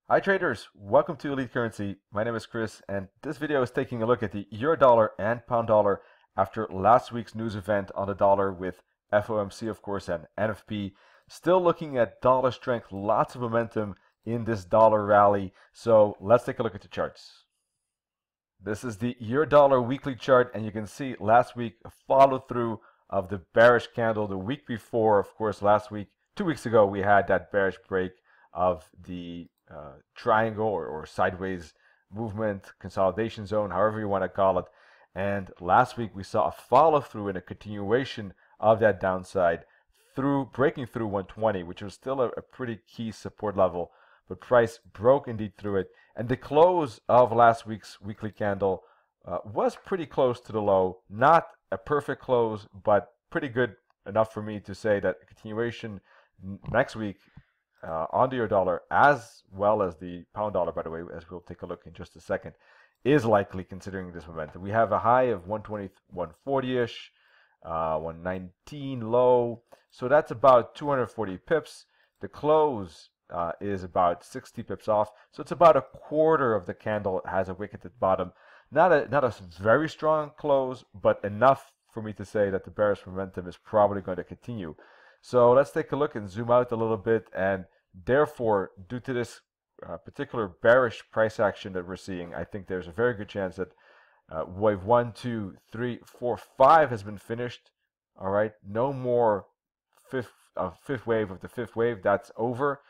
Hi traders, welcome to Elite Currency. My name is Chris, and this video is taking a look at the euro dollar and pound dollar after last week's news event on the dollar with FOMC, of course, and NFP. Still looking at dollar strength, lots of momentum in this dollar rally. So let's take a look at the charts. This is the euro dollar weekly chart, and you can see last week a follow through of the bearish candle the week before. Of course, last week, 2 weeks ago, we had that bearish break of the triangle or sideways movement, consolidation zone, however you want to call it. And last week we saw a follow through and a continuation of that downside through breaking through 120, which was still a pretty key support level, but price broke indeed through it. And the close of last week's weekly candle was pretty close to the low. Not a perfect close, but pretty good enough for me to say that a continuation next week on the euro dollar, as well as the pound dollar, by the way, as we'll take a look in just a second, is likely considering this momentum. We have a high of 120, 140-ish, 119 low, so that's about 240 pips. The close is about 60 pips off, so it's about a quarter of the candle has a wick at the bottom. Not a very strong close, but enough for me to say that the bearish momentum is probably going to continue. So let's take a look and zoom out a little bit, and therefore, due to this particular bearish price action that we're seeing, I think there's a very good chance that wave 1, 2, 3, 4, 5 has been finished. All right, no more fifth wave of the fifth wave. That's over,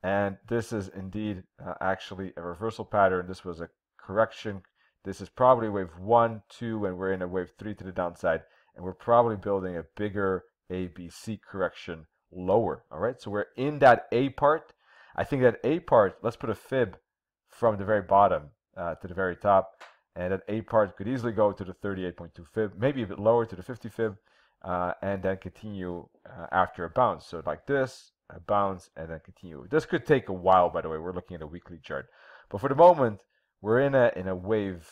and this is indeed actually a reversal pattern. This was a correction. This is probably wave 1, 2, and we're in a wave 3 to the downside, and we're probably building a bigger ABC correction lower. All right, so we're in that A part. I think that A part, let's put a fib from the very bottom to the very top, and that A part could easily go to the 38.2 fib, maybe a bit lower to the 50 fib, and then continue after a bounce. So like this, a bounce, and then continue. This could take a while, by the way. We're looking at a weekly chart, but for the moment, we're in a wave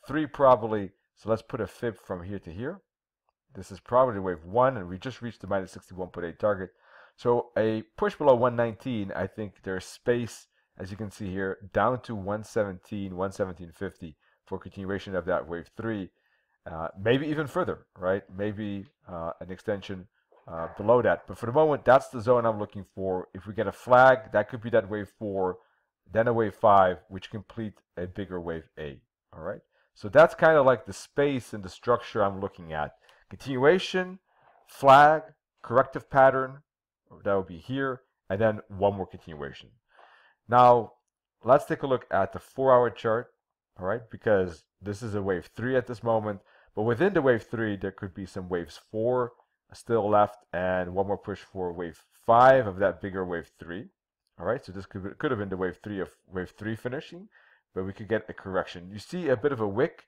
3 probably. So let's put a fib from here to here. This is probably wave 1, and we just reached the minus 61.8 target. So a push below 119, I think there's space, as you can see here, down to 117, 117.50 for continuation of that wave 3. Maybe even further, right? Maybe an extension below that. But for the moment, that's the zone I'm looking for. If we get a flag, that could be that wave 4, then a wave 5, which complete a bigger wave A. All right? So that's kind of like the space and the structure I'm looking at. Continuation, flag, corrective pattern, that would be here, and then one more continuation. Now, let's take a look at the 4-hour chart, all right, because this is a wave 3 at this moment, but within the wave 3, there could be some waves 4 still left, and one more push for wave 5 of that bigger wave 3, all right, so this could have been the wave 3 of wave 3 finishing, but we could get a correction. You see a bit of a wick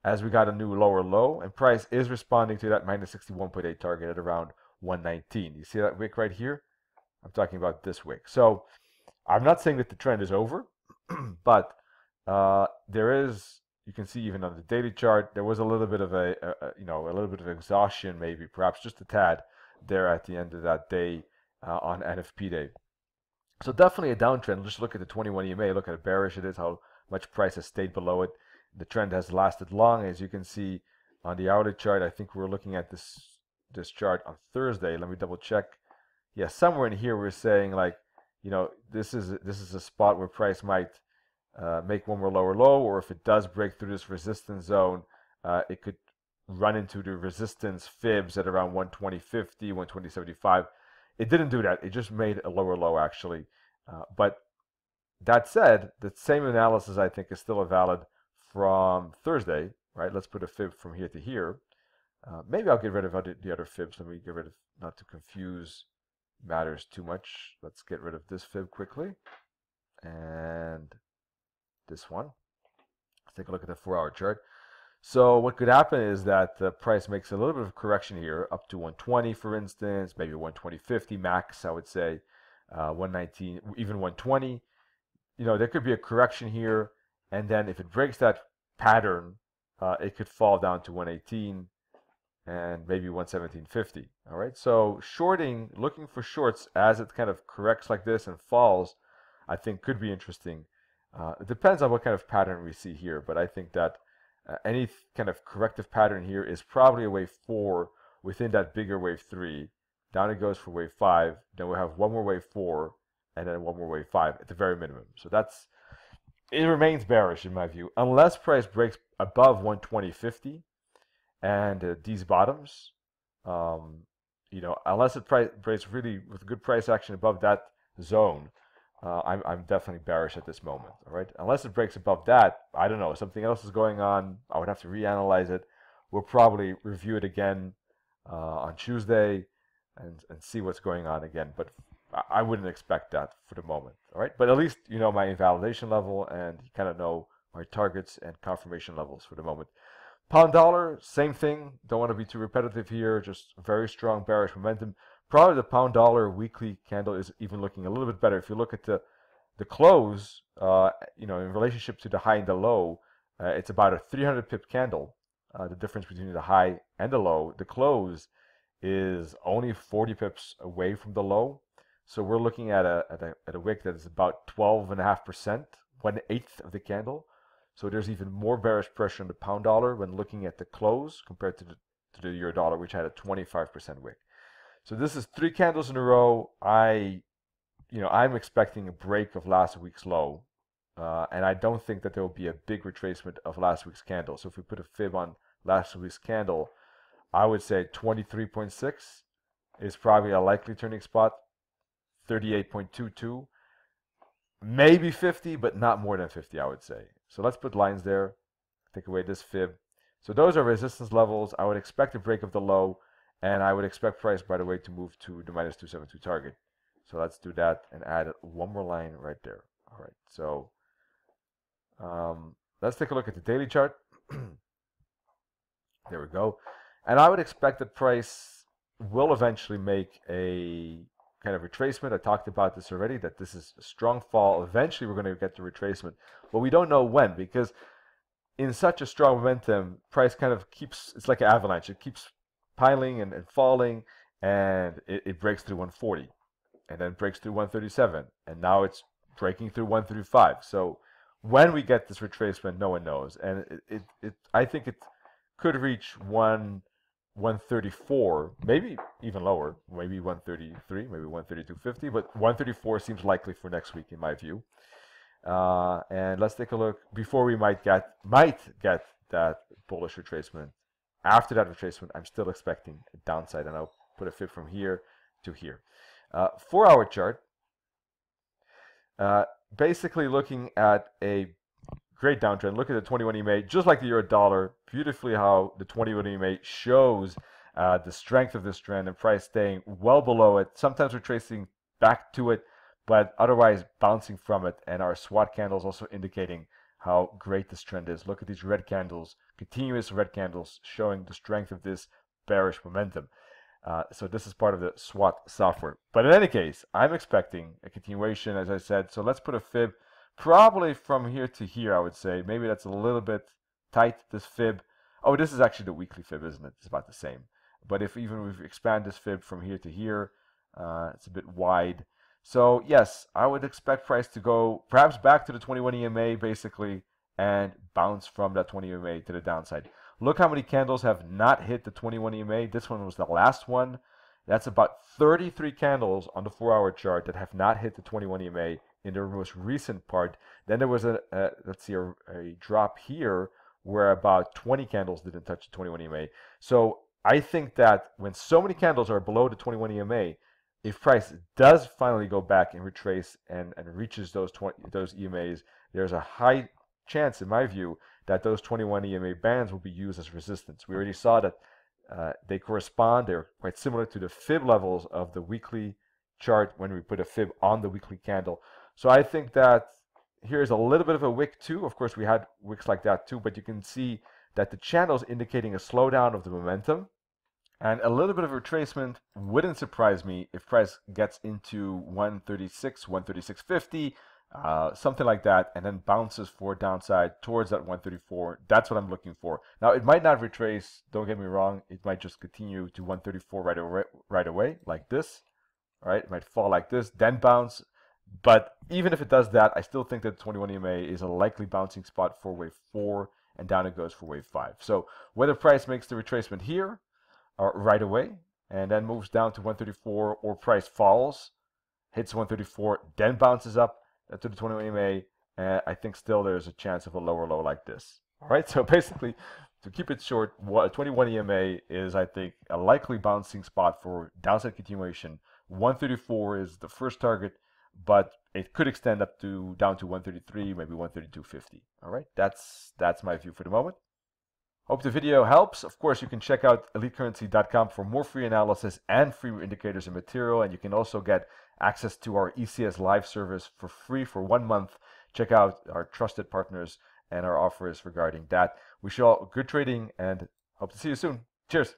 as we got a new lower low, and price is responding to that minus 61.8 target at around 119. You see that wick right here? I'm talking about this wick. So I'm not saying that the trend is over, but there is, you can see even on the daily chart, there was a little bit of a little bit of exhaustion, maybe perhaps just a tad there at the end of that day on NFP day. So definitely a downtrend. Just look at the 21 EMA, look at how bearish it is, how much price has stayed below it. The trend has lasted long, as you can see on the hourly chart. I think we're looking at this chart on Thursday. Let me double check. Yeah, somewhere in here we're saying like, this is a spot where price might make one more lower low, or if it does break through this resistance zone, it could run into the resistance fibs at around 120.50, 120.75. It didn't do that. It just made a lower low actually. But that said, the same analysis I think is still valid from Thursday, right? Let's put a fib from here to here. Maybe I'll get rid of the other fibs. Let me get rid of, not to confuse matters too much. Let's get rid of this fib quickly. And this one. Let's take a look at the 4-hour chart. So what could happen is that the price makes a little bit of correction here, up to 120, for instance, maybe 120.50 max, I would say, 119, even 120. There could be a correction here. And then if it breaks that pattern, it could fall down to 118 and maybe 117.50. All right. So shorting, looking for shorts as it kind of corrects like this and falls, I think could be interesting. It depends on what kind of pattern we see here, but I think that any kind of corrective pattern here is probably a wave 4 within that bigger wave 3. Down it goes for wave 5, then we'll have one more wave 4, and then one more wave 5 at the very minimum. So it remains bearish in my view, unless price breaks above 120.50 and these bottoms. Unless it breaks really with good price action above that zone, I'm definitely bearish at this moment. All right, unless it breaks above that, I don't know, something else is going on. I would have to reanalyze it. We'll probably review it again on Tuesday and see what's going on again. But I wouldn't expect that for the moment. All right, but at least you know my invalidation level and you kind of know my targets and confirmation levels for the moment. Pound dollar, same thing. Don't want to be too repetitive here. Just very strong bearish momentum. Probably the pound dollar weekly candle is even looking a little bit better. If you look at the close, in relationship to the high and the low, it's about a 300 pip candle. The difference between the high and the low. The close is only 40 pips away from the low. So we're looking at a wick that is about 12.5%, 1/8 of the candle. So there's even more bearish pressure on the pound dollar when looking at the close compared to the euro dollar, which had a 25% wick. So this is 3 candles in a row. I'm expecting a break of last week's low, and I don't think that there will be a big retracement of last week's candle. So if we put a fib on last week's candle, I would say 23.6 is probably a likely turning spot. 38.22, maybe 50, but not more than 50, I would say. So let's put lines there, take away this fib. So those are resistance levels. I would expect a break of the low, and I would expect price, by the way, to move to the minus 272 target. So let's do that and add one more line right there. All right, so let's take a look at the daily chart. There we go. And I would expect that price will eventually make a kind of retracement. I talked about this already, that this is a strong fall. Eventually we're going to get the retracement, but we don't know when, because in such a strong momentum, price kind of keeps, it's like an avalanche. It keeps piling and falling, and it breaks through 140 and then breaks through 137, and now it's breaking through 135. So when we get this retracement, no one knows, and I think it could reach 134, maybe even lower, maybe 133, maybe 132.50, but 134 seems likely for next week in my view. And let's take a look before we might get that bullish retracement. After that retracement, I'm still expecting a downside, and I'll put a fib from here to here. 4-hour chart, basically looking at a great downtrend. Look at the 21 EMA, just like the euro dollar, beautifully how the 21 EMA shows the strength of this trend, and price staying well below it, sometimes retracing back to it, but otherwise bouncing from it. And our SWOT candles also indicating how great this trend is. Look at these red candles, continuous red candles showing the strength of this bearish momentum. So this is part of the SWOT software. But in any case, I'm expecting a continuation, as I said. So let's put a fib probably from here to here, I would say. Maybe that's a little bit tight, this fib. Oh, this is actually the weekly fib, isn't it? It's about the same. But if even we expand this fib from here to here, it's a bit wide. So yes, I would expect price to go perhaps back to the 21 EMA basically and bounce from that 20 EMA to the downside. Look how many candles have not hit the 21 EMA. This one was the last one. That's about 33 candles on the 4-hour chart that have not hit the 21 EMA in the most recent part. Then there was a drop here where about 20 candles didn't touch the 21 EMA. So I think that when so many candles are below the 21 EMA, if price does finally go back and retrace and reaches those EMAs, there's a high chance, in my view, that those 21 EMA bands will be used as resistance. We already saw that they correspond. They're quite similar to the fib levels of the weekly chart when we put a fib on the weekly candle. So I think that here's a little bit of a wick too. Of course, we had wicks like that too, but you can see that the channel is indicating a slowdown of the momentum. And a little bit of retracement wouldn't surprise me if price gets into 136, 136.50, something like that, and then bounces for downside towards that 134. That's what I'm looking for. Now, it might not retrace, don't get me wrong. It might just continue to 134 right away, like this. All right, it might fall like this, then bounce, But even if it does that, I still think that 21 EMA is a likely bouncing spot for wave 4, and down it goes for wave 5. So whether price makes the retracement here right away and then moves down to 134, or price falls, hits 134, then bounces up to the 21 EMA, I think still there's a chance of a lower low like this. All right, so basically, to keep it short, 21 EMA is, I think, a likely bouncing spot for downside continuation. 134 is the first target, but it could extend up to down to 133, maybe 132.50. All right, that's my view for the moment. Hope the video helps. Of course, you can check out elitecurrency.com for more free analysis and free indicators and material, and you can also get access to our ECS live service for free for 1 month. Check out our trusted partners and our offers regarding that. Wish you all good trading and hope to see you soon. Cheers.